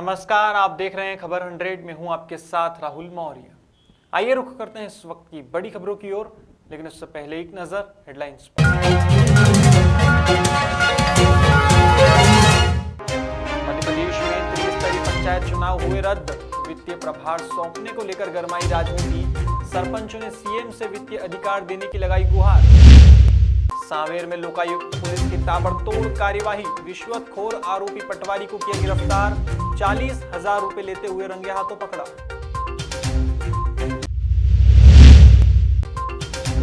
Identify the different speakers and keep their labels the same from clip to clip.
Speaker 1: नमस्कार, आप देख रहे हैं खबर 100 में हूं आपके साथ राहुल मौर्य। आइए रुख करते हैं इस वक्त की बड़ी खबरों की ओर, लेकिन उससे पहले एक नजर हेडलाइंस पर। मध्य प्रदेश में त्रिस्तरीय पंचायत चुनाव हुए रद्द, वित्तीय प्रभार सौंपने को लेकर गरमाई राजनीति, सरपंचों ने सीएम से वित्तीय अधिकार देने की लगाई गुहार। सांवेर में लोकायुक्त पुलिस की ताबड़तोड़ कार्यवाही, रिश्वतखोर आरोपी पटवारी को किया गिरफ्तार, 40,000 रुपए लेते हुए रंगे हाथों पकड़ा।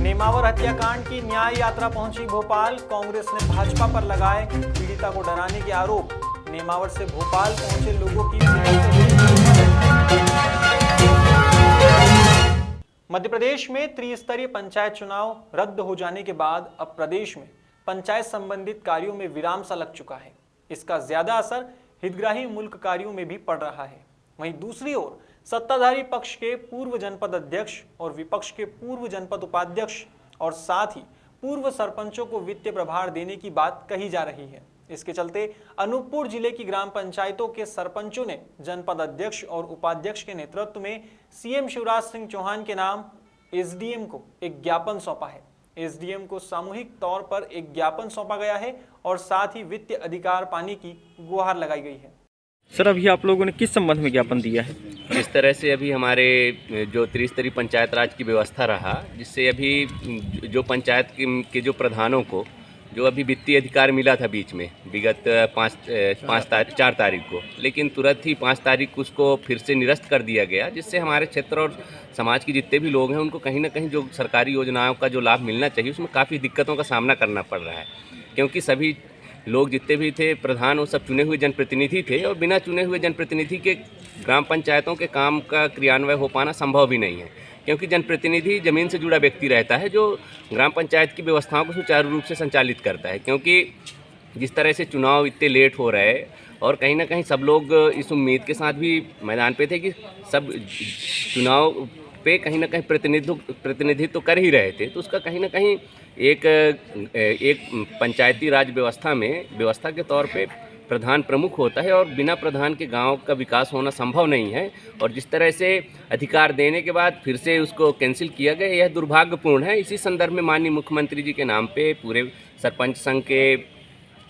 Speaker 1: नेमावर हत्याकांड की न्याय यात्रा पहुंची भोपाल, कांग्रेस ने भाजपा पर लगाए पीड़िता को डराने के आरोप, नेमावर से भोपाल पहुंचे लोगों की मध्य प्रदेश में त्रिस्तरीय पंचायत चुनाव रद्द हो जाने के बाद अब प्रदेश में पंचायत संबंधित कार्यों में विराम सा लग चुका है। इसका ज्यादा असर हितग्राही मुल्क कार्यों में भी पड़ रहा है। वहीं दूसरी ओर सत्ताधारी पक्ष के पूर्व जनपद अध्यक्ष और विपक्ष के पूर्व जनपद उपाध्यक्ष और साथ ही पूर्व सरपंचों को वित्तीय प्रभार देने की बात कही जा रही है। इसके चलते अनूपपुर जिले की ग्राम पंचायतों के सरपंचों ने जनपद अध्यक्ष और उपाध्यक्ष के नेतृत्व में सीएम शिवराज सिंह चौहान के नाम एसडीएम को एक ज्ञापन सौंपा है। एसडीएम को सामूहिक तौर पर एक ज्ञापन सौंपा गया है और साथ ही वित्तीय अधिकार पाने की गुहार लगाई गई है।
Speaker 2: सर, अभी आप लोगों ने किस संबंध में ज्ञापन दिया है?
Speaker 3: जिस तरह से अभी हमारे जो त्रिस्तरीय पंचायत राज की व्यवस्था रहा, जिससे अभी जो पंचायत के जो प्रधानों को जो अभी वित्तीय अधिकार मिला था बीच में विगत 4 तारीख को, लेकिन तुरंत ही 5 तारीख को उसको फिर से निरस्त कर दिया गया, जिससे हमारे क्षेत्र और समाज के जितने भी लोग हैं उनको कहीं ना कहीं जो सरकारी योजनाओं का जो लाभ मिलना चाहिए उसमें काफ़ी दिक्कतों का सामना करना पड़ रहा है। क्योंकि सभी लोग जितने भी थे प्रधान वो सब चुने हुए जनप्रतिनिधि थे और बिना चुने हुए जनप्रतिनिधि के ग्राम पंचायतों के काम का क्रियान्वय हो पाना संभव भी नहीं है। क्योंकि जनप्रतिनिधि जमीन से जुड़ा व्यक्ति रहता है जो ग्राम पंचायत की व्यवस्थाओं को सुचारू रूप से संचालित करता है। क्योंकि जिस तरह से चुनाव इतने लेट हो रहे और कहीं ना कहीं सब लोग इस उम्मीद के साथ भी मैदान पे थे कि सब चुनाव पे कहीं ना कहीं प्रतिनिधित्व कर ही रहे थे, तो उसका कहीं ना कहीं एक पंचायती राज व्यवस्था के तौर पे प्रधान प्रमुख होता है और बिना प्रधान के गांव का विकास होना संभव नहीं है। और जिस तरह से अधिकार देने के बाद फिर से उसको कैंसिल किया गया, यह दुर्भाग्यपूर्ण है। इसी संदर्भ में माननीय मुख्यमंत्री जी के नाम पे पूरे सरपंच संघ के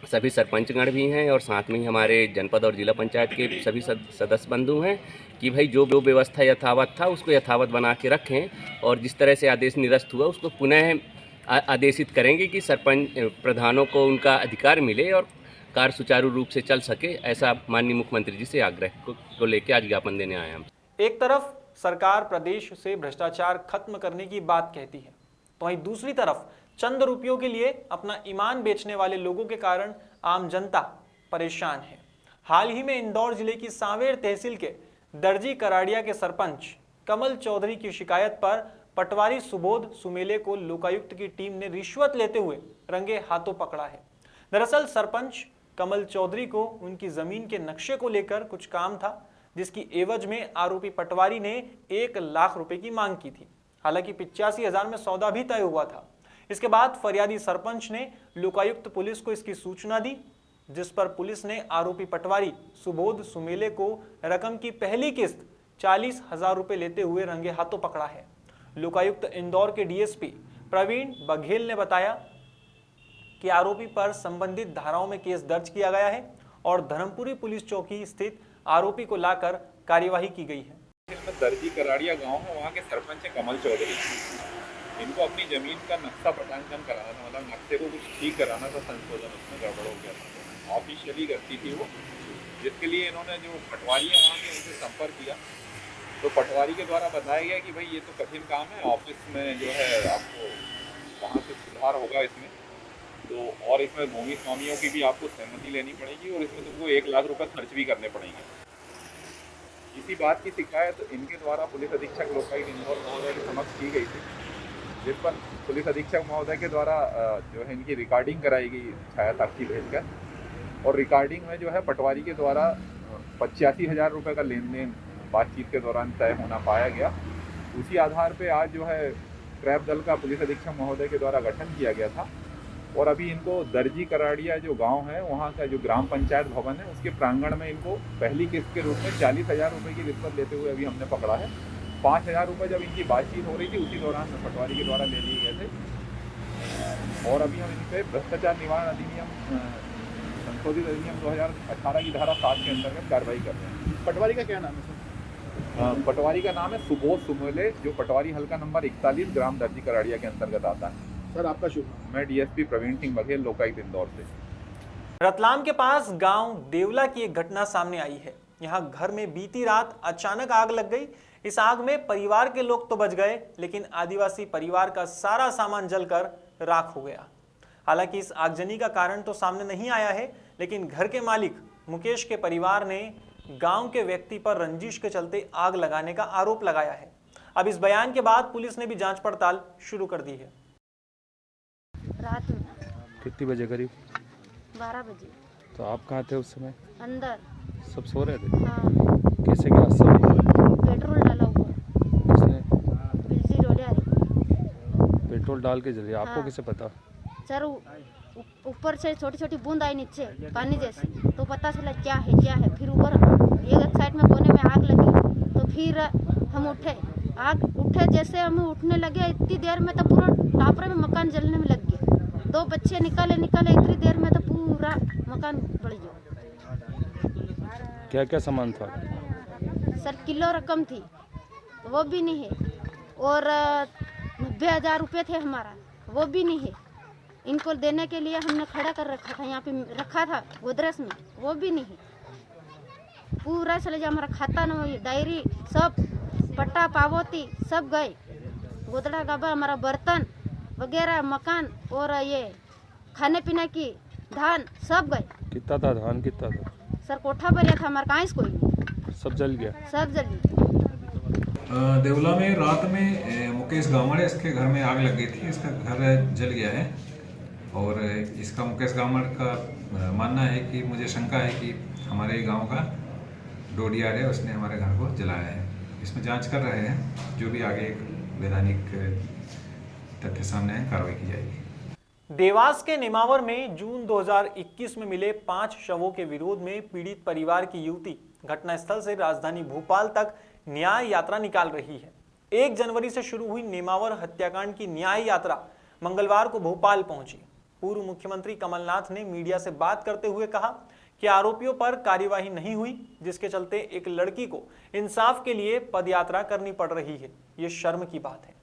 Speaker 3: सभी सरपंचगण भी हैं और साथ में ही हमारे जनपद और जिला पंचायत के सभी सदस्य बंधु हैं कि भाई जो व्यवस्था यथावत था उसको यथावत बना के रखें और जिस तरह से आदेश निरस्त हुआ उसको पुनः आदेशित करेंगे कि सरपंच प्रधानों को उनका अधिकार मिले और कार्य सुचारू रूप से चल सके। ऐसा माननीय मुख्यमंत्री जी से आग्रह को लेकर आज ज्ञापन देने आए हम।
Speaker 1: एक तरफ सरकार प्रदेश से भ्रष्टाचार खत्म करने की बात कहती है, तो वहीं दूसरी तरफ चंद रुपयों के लिए अपना ईमान बेचने वाले लोगों के कारण आम जनता परेशान है। हाल ही में इंदौर जिले की सांवेर तहसील के दर्जी कराड़िया के सरपंच कमल चौधरी की शिकायत पर पटवारी सुबोध सुमेले को लोकायुक्त की टीम ने रिश्वत लेते हुए रंगे हाथों पकड़ा है। दरअसल सरपंच कमल चौधरी को उनकी जमीन के नक्शे को लेकर कुछ काम था, जिसकी एवज में आरोपी पटवारी ने 1 लाख रुपए की मांग की थी। हालांकि 85,000 में सौदा भी तय हुआ था। इसके बाद फरियादी सरपंच ने लोकायुक्त पुलिस को इसकी सूचना दी, जिस पर पुलिस ने आरोपी पटवारी सुबोध सुमेले को रकम की पहली किस्त 40,000 रुपए लेते हुए रंगे हाथों पकड़ा है। लोकायुक्त इंदौर के डीएसपी प्रवीण बघेल ने बताया कि आरोपी पर संबंधित धाराओं में केस दर्ज किया गया है और धर्मपुरी पुलिस चौकी स्थित आरोपी को लाकर कार्यवाही की गई है।
Speaker 4: दर्जी कराड़िया गांव है, वहाँ के सरपंच है कमल चौधरी। इनको अपनी जमीन का नक्शा पटांकन कराना था, मतलब नक्शे को कुछ ठीक कराना था, संशोधन उसमें गड़बड़ हो गया था। ऑफिशियली करती थी वो, जिसके लिए इन्होंने जो पटवारी है वहाँ के उनसे संपर्क किया, तो पटवारी के द्वारा बताया गया कि भाई ये तो कठिन काम है, ऑफिस में जो है आपको वहाँ से सुधार होगा इसमें, तो और इसमें भूमि स्वामियों की भी आपको सहमति लेनी पड़ेगी और इसमें तुमको 1 लाख रुपए खर्च भी करने पड़ेंगे। इसी बात की शिकायत इनके द्वारा पुलिस अधीक्षक लोकायुक्त इंदौर महोदय के समक्ष की गई थी, जिस पर पुलिस अधीक्षक महोदय के द्वारा जो है इनकी रिकॉर्डिंग कराई गई छाया साक्षी भेजकर, और रिकॉर्डिंग में जो है पटवारी के द्वारा 85,000 रुपये का लेन देन बातचीत के दौरान तय होना पाया गया। उसी आधार पर आज जो है ट्रैप दल का पुलिस अधीक्षक महोदय के द्वारा गठन किया गया था और अभी इनको दर्जी कराड़िया जो गांव है वहाँ का जो ग्राम पंचायत भवन है उसके प्रांगण में इनको पहली किस्त के रूप में 40,000 रुपये की रिश्वत लेते हुए अभी हमने पकड़ा है। 5,000 रुपये जब इनकी बातचीत हो रही थी उसी दौरान पटवारी के द्वारा ले लिए गए थे। और अभी हम इन पर भ्रष्टाचार निवारण अधिनियम संशोधित अधिनियम 2018 की धारा 7 के अंतर्गत कार्रवाई कर रहे हैं।
Speaker 5: पटवारी का क्या नाम है सर?
Speaker 4: पटवारी का नाम है सुबोध सुमोले, जो पटवारी हल्का नंबर 41 ग्राम दर्जी कराड़िया के अंतर्गत आता है।
Speaker 5: सर आपका शुभ नाम?
Speaker 4: मैं डीएसपी प्रवीण सिंह बघेल, लोकायुक्त इंदौर से।
Speaker 1: रतलाम के पास गांव देवला की एक घटना सामने आई है। यहां घर में बीती रात अचानक आग लग गई। इस आग में परिवार के लोग तो बच गए, लेकिन आदिवासी परिवार का सारा सामान जलकर राख हो गया। हालांकि इस आगजनी का कारण तो सामने नहीं आया है, लेकिन घर के मालिक मुकेश के परिवार ने गांव के व्यक्ति पर रंजिश के चलते आग लगाने का आरोप लगाया है। अब इस बयान के बाद पुलिस ने भी जांच पड़ताल शुरू कर दी है।
Speaker 6: रात में
Speaker 7: कितनी बजे करीब?
Speaker 6: 12 बजे।
Speaker 7: तो आप कहाँ थे उस समय?
Speaker 6: अंदर।
Speaker 7: सब सो रहे थे?
Speaker 6: हाँ।
Speaker 7: कैसे क्या सब हुआ?
Speaker 6: पेट्रोल डाला हुआ।
Speaker 7: किसने?
Speaker 6: बिजली डोलिया रही।
Speaker 7: पेट्रोल डाल के जली? आपको
Speaker 6: हाँ।
Speaker 7: कैसे पता?
Speaker 6: सर ऊपर से छोटी छोटी बूंद आई नीचे पानी जैसी, तो पता चला क्या है। फिर ऊपर एक साइड में कोने में आग लगी, तो फिर हम उठे जैसे हम उठने लगे, इतनी देर में तो पूरा टापरे में मकान जलने में लग गया। 2 बच्चे निकाले इतनी देर में तो पूरा मकान बढ़ गया।
Speaker 7: क्या क्या सामान था?
Speaker 6: सर किलो रकम थी वो भी नहीं है, और 90,000 रुपये थे हमारा, वो भी नहीं है। इनको देने के लिए हमने खड़ा कर रखा था, यहाँ पे रखा था गोदरेज में, वो भी नहीं है। पूरा चले जाए, हमारा खाता न डायरी सब पट्टा पावती सब गए। गोदड़ा गाबा हमारा बर्तन वगैरह मकान और ये खाने पीने की धान सब गए।
Speaker 7: कितना था धान? कितना था?
Speaker 6: सर कोठा भरिया था हमारा, कहाँ कोई नहीं,
Speaker 7: सब जल गया?
Speaker 6: सब जल गया।
Speaker 8: देवला में रात में मुकेश गामड़, इसके घर में आग लग गई थी। इसका घर जल गया है और इसका मुकेश गामड़ का मानना है कि मुझे शंका है कि हमारे गांव का डोडियार है, उसने हमारे घर को जलाया है। इसमें जांच कर रहे हैं, जो भी आगे वैधानिक तथ्य सामने आए कार्रवाई की जाएगी।
Speaker 1: देवास के नेमावर में जून 2021 में मिले 5 शवों के विरोध में पीड़ित परिवार की युवती घटनास्थल से राजधानी भोपाल तक न्याय यात्रा निकाल रही है। 1 जनवरी से शुरू हुई नेमावर हत्याकांड की न्याय यात्रा मंगलवार को भोपाल पहुंची। पूर्व मुख्यमंत्री कमलनाथ ने मीडिया से बात करते हुए कहा कि आरोपियों पर कार्यवाही नहीं हुई, जिसके चलते एक लड़की को इंसाफ के लिए पदयात्रा करनी पड़ रही है। ये शर्म की बात है।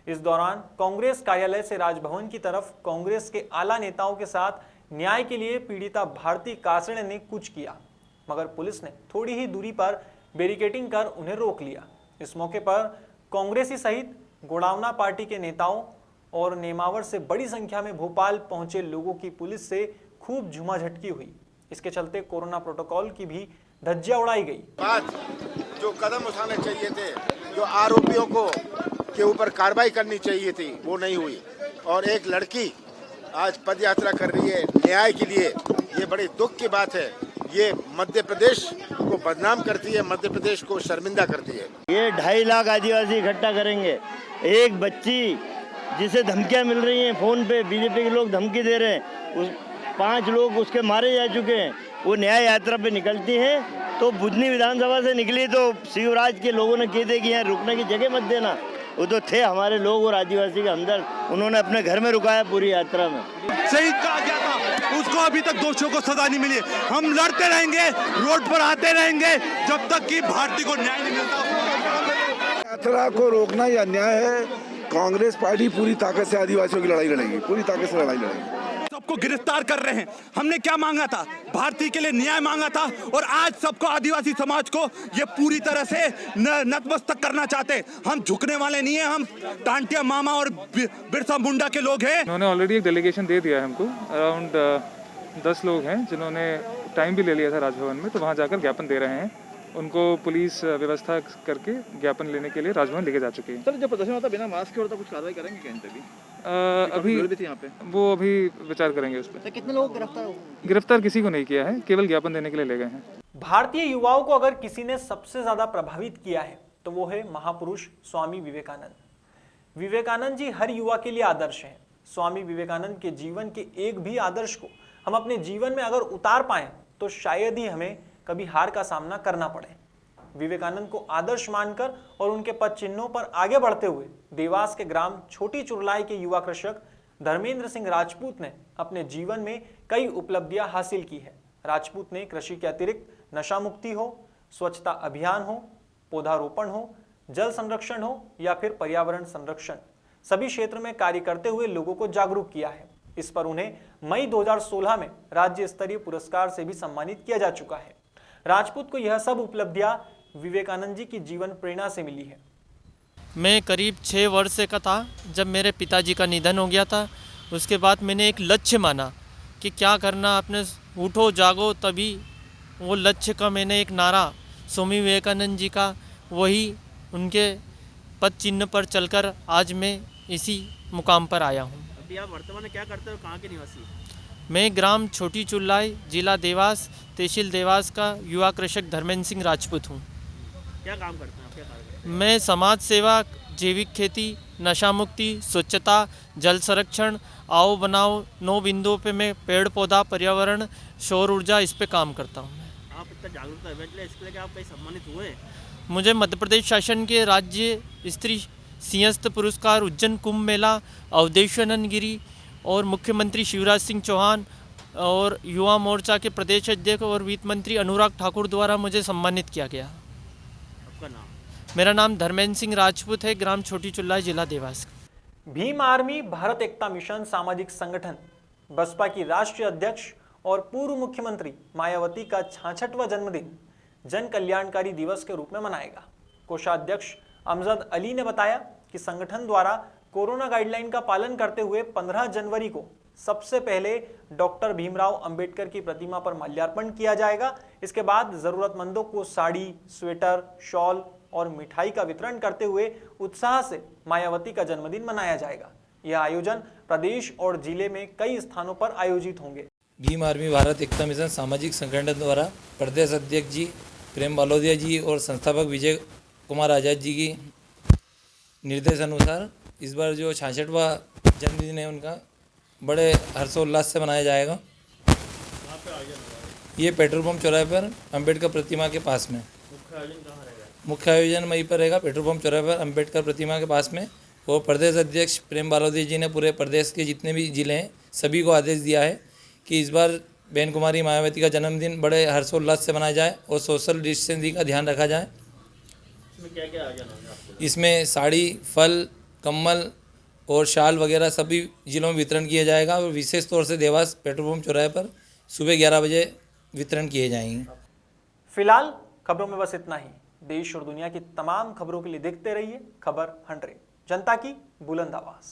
Speaker 1: इस दौरान कांग्रेस कार्यालय से राजभवन की तरफ कांग्रेस के आला नेताओं के साथ न्याय के लिए पीड़िता भारती कासड़े ने कुछ किया, मगर पुलिस ने थोड़ी ही दूरी पर बैरिकेडिंग कर उन्हें रोक लिया। इस मौके पर कांग्रेसी सहित गोडावना पार्टी के नेताओं और नेमावर से बड़ी संख्या में भोपाल पहुंचे लोगों की पुलिस से खूब झुमाझटकी हुई। इसके चलते कोरोना प्रोटोकॉल की भी धज्जियां उड़ाई गई।
Speaker 9: आज जो कदम उठाने चाहिए थे, जो आरोपियों को के ऊपर कार्रवाई करनी चाहिए थी, वो नहीं हुई। और एक लड़की आज पद यात्रा कर रही है न्याय के लिए, ये बड़ी दुख की बात है। ये मध्य प्रदेश को बदनाम करती है, मध्य प्रदेश को शर्मिंदा करती है।
Speaker 10: ये 2.5 लाख आदिवासी इकट्ठा करेंगे। एक बच्ची जिसे धमकियां मिल रही हैं फोन पे, बीजेपी के लोग धमकी दे रहे हैं, 5 लोग उसके मारे जा चुके हैं। वो न्याय यात्रा पे निकलती है, तो बुधनी विधानसभा से निकली तो शिवराज के लोगों ने कह दे कि यहाँ रुकने की जगह मत देना। वो तो थे हमारे लोग और आदिवासी के अंदर, उन्होंने अपने घर में रुकाया पूरी यात्रा में।
Speaker 11: शहीद कहा गया था, उसको अभी तक दोषियों को सजा नहीं मिली। हम लड़ते रहेंगे, रोड पर आते रहेंगे जब तक कि भारतीय को न्याय नहीं मिलता।
Speaker 12: यात्रा को रोकना यह अन्याय है। कांग्रेस पार्टी पूरी ताकत से आदिवासियों की लड़ाई लड़ेगी, पूरी ताकत से लड़ाई लड़ेगी।
Speaker 11: सबको गिरफ्तार कर रहे हैं। हमने क्या मांगा था? भारतीय के लिए न्याय मांगा था, और आज सबको आदिवासी समाज को ये पूरी तरह से नतमस्तक करना चाहते। हम झुकने वाले नहीं है। हम टांटिया मामा और बिरसा मुंडा के लोग हैं।
Speaker 7: उन्होंने ऑलरेडी एक डेलीगेशन दे दिया है हमको। अराउंड 10 लोग हैं जिन्होंने टाइम भी ले लिया था राजभवन में, तो वहाँ जाकर ज्ञापन दे रहे हैं। उनको पुलिस व्यवस्था करके ज्ञापन लेने के लिए राजभवन लेके जा चुके हैं।
Speaker 5: सर जो प्रदर्शन होता बिना मास्क के होता, कुछ कार्रवाई करेंगे क्या इन पे भी?
Speaker 7: अभी
Speaker 5: यहाँ पे
Speaker 7: वो अभी विचार करेंगे उस पर।
Speaker 5: तो कितने लोग गिरफ्तार हो?
Speaker 7: गिरफ्तार किसी को नहीं किया है, केवल ज्ञापन देने के लिए ले गए हैं।
Speaker 1: भारतीय युवाओं को अगर किसी ने सबसे ज्यादा प्रभावित किया है तो वो है महापुरुष स्वामी विवेकानंद। विवेकानंद जी हर युवा के लिए आदर्श हैं। स्वामी विवेकानंद के जीवन के एक भी आदर्श को हम अपने जीवन में अगर उतार पाएं तो शायद ही हमें कभी हार का सामना करना पड़े। विवेकानंद को आदर्श मानकर और उनके पद चिन्हों पर आगे बढ़ते हुए देवास के ग्राम छोटी चुरलाई के युवा कृषक धर्मेंद्र सिंह राजपूत ने अपने जीवन में कई उपलब्धियां हासिल की है। राजपूत ने कृषि के अतिरिक्त नशा मुक्ति हो, स्वच्छता अभियान हो, पौधारोपण हो, जल संरक्षण हो या फिर पर्यावरण संरक्षण, सभी क्षेत्र में कार्य करते हुए लोगों को जागरूक किया है। इस पर उन्हें मई 2016 में राज्य स्तरीय पुरस्कार से भी सम्मानित किया जा चुका है। राजपूत को यह सब उपलब्धियां विवेकानंद जी की जीवन प्रेरणा से मिली है।
Speaker 13: मैं करीब 6 वर्ष का था जब मेरे पिताजी का निधन हो गया था। उसके बाद मैंने एक लक्ष्य माना कि क्या करना, अपने उठो जागो तभी। वो लक्ष्य का मैंने एक नारा स्वामी विवेकानंद जी का, वही उनके पद चिन्ह पर चलकर आज मैं इसी मुकाम पर आया हूँ।
Speaker 2: अभी आप वर्तमान में क्या करते हो, कहाँ के निवासी?
Speaker 13: मैं ग्राम छोटी चुरलाई, जिला देवास, तहसील देवास का युवा कृषक धर्मेंद्र सिंह राजपूत हूँ।
Speaker 2: क्या काम करते हैं आप, क्या कार्य करते हैं?
Speaker 13: मैं समाज सेवा, जैविक खेती, नशा मुक्ति, स्वच्छता, जल संरक्षण, आओ बनाओ 9 बिंदुओं पे मैं पेड़ पौधा, पर्यावरण, सौर ऊर्जा, इस पे काम करता हूँ।
Speaker 2: आप इतना जागरूकता है, इसके लिए आप कहीं सम्मानित हुए हैं?
Speaker 13: मुझे मध्य प्रदेश शासन के राज्य स्तरीय सिंहस्थ पुरस्कार, उज्जैन कुंभ मेला, अवधेशानंद गिरी और मुख्यमंत्री शिवराज सिंह चौहान और युवा मोर्चा के प्रदेश अध्यक्ष और वित्त मंत्री अनुराग ठाकुर द्वारा मुझे सम्मानित किया गया।
Speaker 2: आपका नाम?
Speaker 13: मेरा नाम धर्मेंद्र सिंह राजपूत है, ग्राम छोटी चुरलाई, जिला देवास।
Speaker 1: भीम आर्मी भारत एकता मिशन सामाजिक संगठन बसपा की राष्ट्रीय अध्यक्ष और पूर्व मुख्यमंत्री मायावती का 66वां जन्मदिन जन कल्याणकारी दिवस के रूप में मनाएगा। कोषाध्यक्ष अमजद अली ने बताया कि संगठन द्वारा कोरोना गाइडलाइन का पालन करते हुए 15 जनवरी को सबसे पहले डॉक्टर भीमराव अंबेडकर की प्रतिमा पर माल्यार्पण किया जाएगा। इसके बाद जरूरतमंदों को साड़ी, स्वेटर, शॉल और मिठाई का वितरण करते हुए उत्साह से मायावती का जन्मदिन मनाया जाएगा। यह आयोजन प्रदेश और जिले में कई स्थानों पर आयोजित होंगे।
Speaker 14: भीम आर्मी भारत एकता मिशन सामाजिक संगठन द्वारा प्रदेश अध्यक्ष जी प्रेम बालोदिया जी और संस्थापक विजय कुमार आज़ाद जी की निर्देश अनुसार इस बार जो 66वां जन्मदिन है उनका बड़े हर्षोल्लास से मनाया जाएगा। ये पेट्रोल पंप चौराहे पर अंबेडकर प्रतिमा के पास में मुख्य आयोजन वहीं पर रहेगा, पेट्रोल पंप चौराहे पर अंबेडकर प्रतिमा के पास में। और प्रदेश अध्यक्ष प्रेम बालोदिया जी ने पूरे प्रदेश के जितने भी जिले हैं सभी को आदेश दिया है कि इस बार बहन कुमारी मायावती का जन्मदिन बड़े हर्षोल्लास से मनाया जाए और सोशल डिस्टेंसिंग का ध्यान रखा जाए।
Speaker 2: इसमें क्या क्या आयोजन होंगे आपको?
Speaker 14: इसमें साड़ी, फल, कम्बल और शाल वगैरह सभी जिलों में वितरण किया जाएगा और विशेष तौर से देवास पेट्रोल पंप चौराहे पर सुबह 11 बजे वितरण किए जाएंगे।
Speaker 1: फिलहाल खबरों में बस इतना ही। देश और दुनिया की तमाम खबरों के लिए देखते रहिए खबर 100, जनता की बुलंद आवाज।